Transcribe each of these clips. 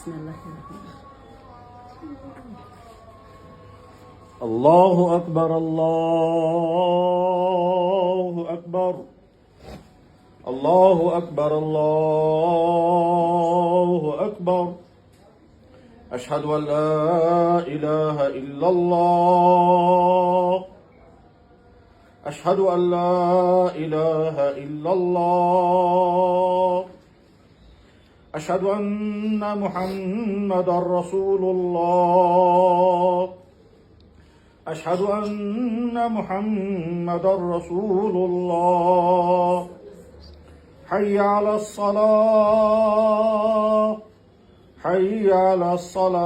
الله الله أكبر الله أكبر الله أكبر الله أكبر أشهد أن لا إله إلا الله أشهد أن لا إله إلا الله أشهد أن محمدا رسول الله أشهد أن محمدا رسول الله حي على الصلاة حي على الصلاة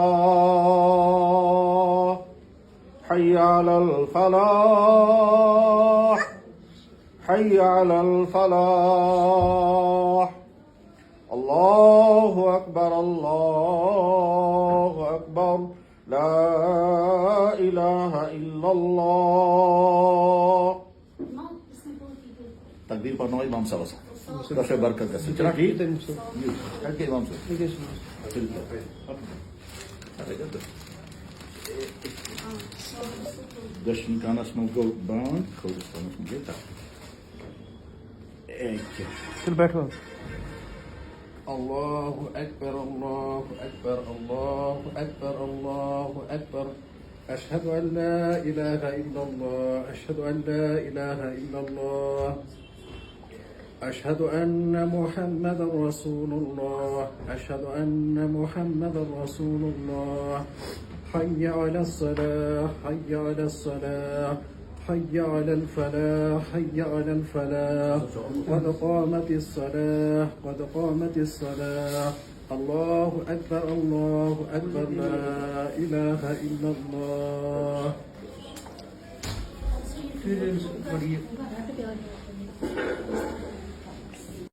حي على الفلاح حي على الفلاح الله أكبر الله أكبر لا إله إلا الله تكبير पढ़ना हो इमाम साहब से दशे बरकत से चला ठीक है के इमाम साहब دشمن كان اسمه جولد باند كودس كان اسمه جيتا चल बैठो الله أكبر الله أكبر الله أكبر الله أكبر أشهد أن لا إله إلا الله أشهد أن لا إله إلا الله أشهد أن محمدا رسول الله أشهد أن محمدا رسول الله حي على الصلاة حي على الصلاة حي على الفلاح حي على الفلاح قد قامت الصلاة قد قامت الصلاة الله أكبر الله أكبر لا إله إلا الله